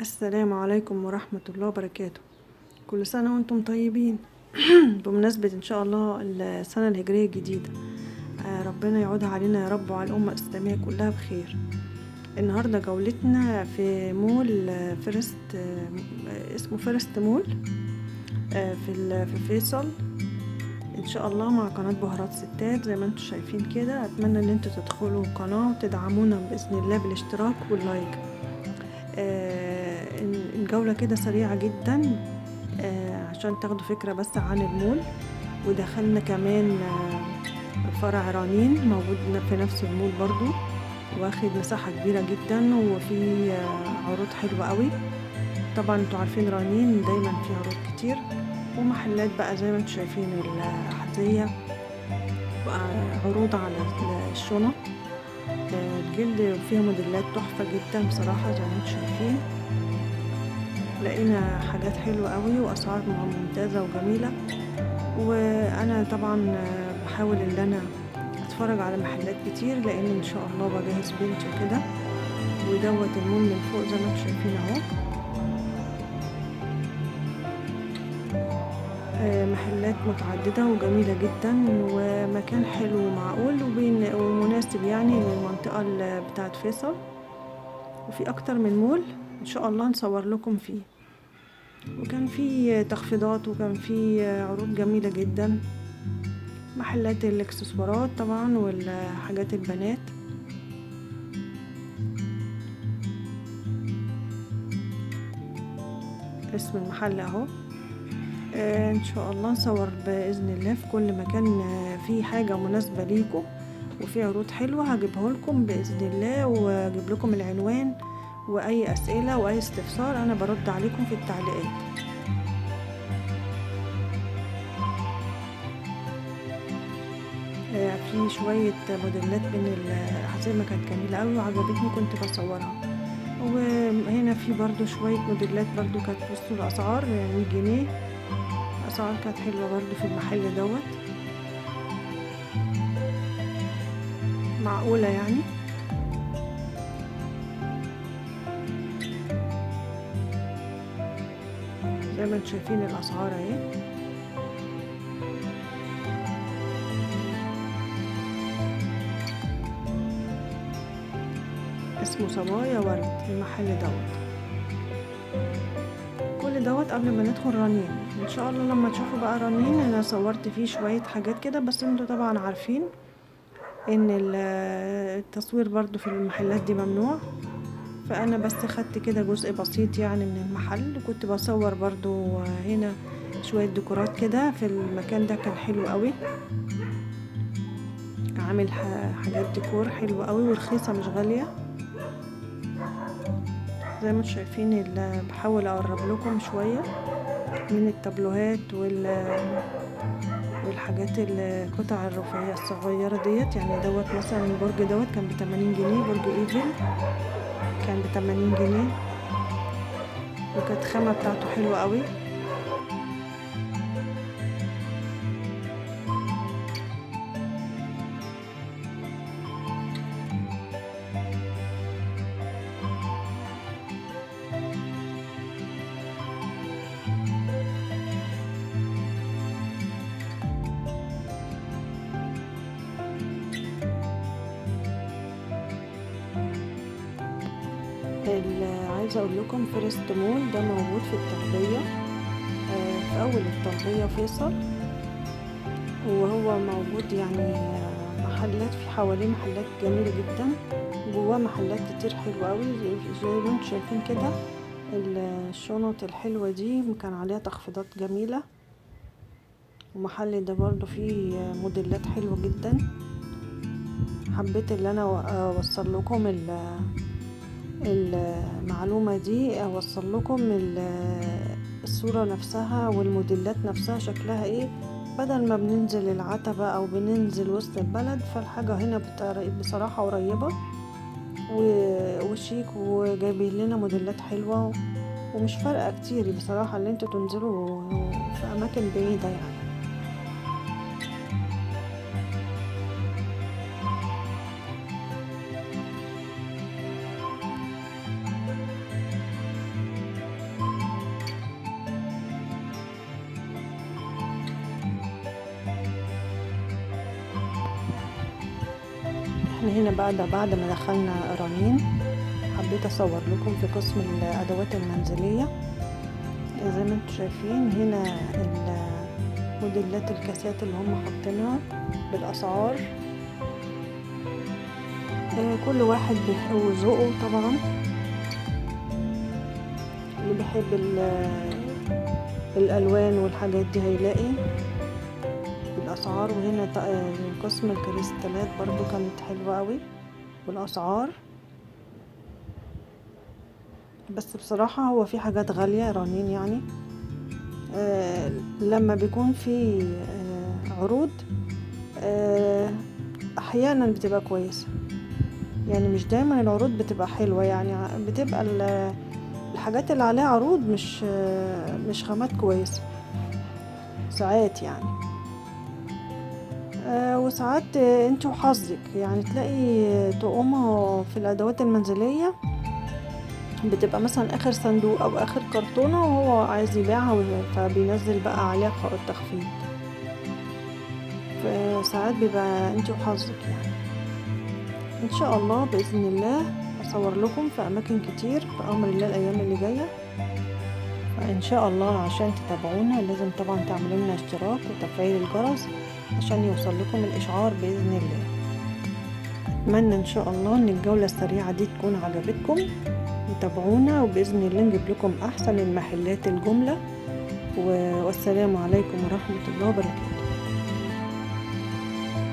السلام عليكم ورحمة الله وبركاته. كل سنة وانتم طيبين. بمناسبة ان شاء الله السنة الهجرية الجديدة. ربنا يعودها علينا يا رب وعلى الأمة الإسلامية كلها بخير. النهاردة جولتنا في مول فيرست، اسمه فيرست مول، في فيصل ان شاء الله، مع قناة بهارات ستات. زي ما انتم شايفين كده، اتمنى ان انتم تدخلوا القناة وتدعمونا بإذن الله بالاشتراك واللايك. الجولة كده سريعة جدا عشان تاخدوا فكرة بس عن المول. ودخلنا كمان فرع رنين موجود في نفس المول برضو، واخد مساحة كبيرة جدا، وفي عروض حلوة قوي. طبعا انتوا عارفين رنين دايما في عروض كتير، ومحلات بقى زي ما انتوا شايفين الأحذية، عروض على الشنط الجلد، وفيها موديلات تحفة جدا بصراحة زي ما انتوا شايفين. لقينا حاجات حلوة قوي وأسعار ممتازة وجميلة. وأنا طبعا بحاول ان انا اتفرج على محلات كتير، لان ان شاء الله بجهز بنتي وكده. ودوت المول من فوق زي ما انتم شايفين اهو. محلات متعددة وجميلة جدا، ومكان حلو ومعقول ومناسب يعني للمنطقة بتاعت فيصل. وفي اكتر من مول ان شاء الله نصور لكم فيه. وكان في تخفيضات، وكان في عروض جميلة جدا. محلات الاكسسوارات طبعا والحاجات البنات. اسم المحل اهو. ان شاء الله نصور باذن الله في كل مكان فيه حاجه مناسبه ليكم، وفي عروض حلوه هجيبها لكم باذن الله، واجيب لكم العنوان، واي اسئله واي استفسار انا برد عليكم في التعليقات. في شويه موديلات من الأحزمة كانت جميله قوي وعجبتني، كنت بصورها. وهنا في برضو شويه موديلات برضو كانت بصوا الاسعار، يعني 100 جنيه. الاسعار كانت حلوه برضو في المحل دوت، معقوله يعني. زي ما انتم شايفين الاسعار اهي. اسمه صبايا ورد المحل دوت. كل دوت قبل ما ندخل رنين. ان شاء الله لما تشوفوا بقى رنين، انا صورت فيه شوية حاجات كده، بس انتوا طبعا عارفين ان التصوير برضو في المحلات دي ممنوع. فانا بس خدت كده جزء بسيط يعني من المحل، وكنت بصور برضو هنا شوية ديكورات كده في المكان ده، كان حلو قوي. عامل حاجات ديكور حلوة قوي ورخيصة مش غالية. زي ما انتم شايفين بحاول اقرب لكم شوية من التابلوهات والحاجات القطع الرفيعية الصغيرة ديت. يعني دوت مثلا البرج دوت كان ب80 جنيه، برج ايفل كان ب80 جنيه، وكانت الخامة بتاعته حلوة قوي. عايزة اقول لكم فيرست مول ده موجود في الطلبية، في اول الطلبية فيصل. وهو موجود يعني محلات، في حواليه محلات جميلة جدا، جواه محلات كتير حلوة قوي. زي ما انتم شايفين كده الشنط الحلوة دي كان عليها تخفيضات جميلة. المحل ده برضو فيه موديلات حلوة جدا. حبيت اللي انا اوصل لكم المعلومة دي، اوصل لكم الصورة نفسها والموديلات نفسها شكلها ايه، بدل ما بننزل العتبة او بننزل وسط البلد. فالحاجة هنا بصراحة قريبة وشيك، وجايبين لنا موديلات حلوة، ومش فارقة كتير بصراحة اللي انتوا تنزلوا في اماكن بعيدة يعني. احنا هنا بقى ده بعد ما دخلنا رنين، حبيت اصور لكم في قسم الادوات المنزلية. زي ما انتم شايفين هنا موديلات الكاسات اللي هم حاطينها بالاسعار. كل واحد وذوقه طبعا، اللي بيحب الالوان والحاجات دي هيلاقي بالاسعار. وهنا قسم الكريستالات برضو كانت حلوة قوي والاسعار، بس بصراحة هو في حاجات غالية رنين يعني. لما بيكون في عروض احيانا بتبقى كويسة، يعني مش دايما العروض بتبقى حلوة، يعني بتبقى الحاجات اللي عليها عروض مش خامات كويسة ساعات يعني. وساعات انت وحظك يعني تلاقي طقومة في الادوات المنزلية بتبقى مثلا اخر صندوق او اخر كرتونة وهو عايز يبيعها، فبينزل بقى عليها تخفيض. فساعات بيبقى انت وحظك يعني. ان شاء الله باذن الله اصور لكم في اماكن كتير بامر الله الايام اللي جايه. فان شاء الله عشان تتابعونا لازم طبعا تعملوا لنا اشتراك وتفعيل الجرس عشان يوصل لكم الاشعار باذن الله. اتمنى ان شاء الله ان الجوله السريعه دي تكون عجبتكم، وتابعونا وباذن الله نجيب لكم احسن المحلات الجمله. والسلام عليكم ورحمه الله وبركاته.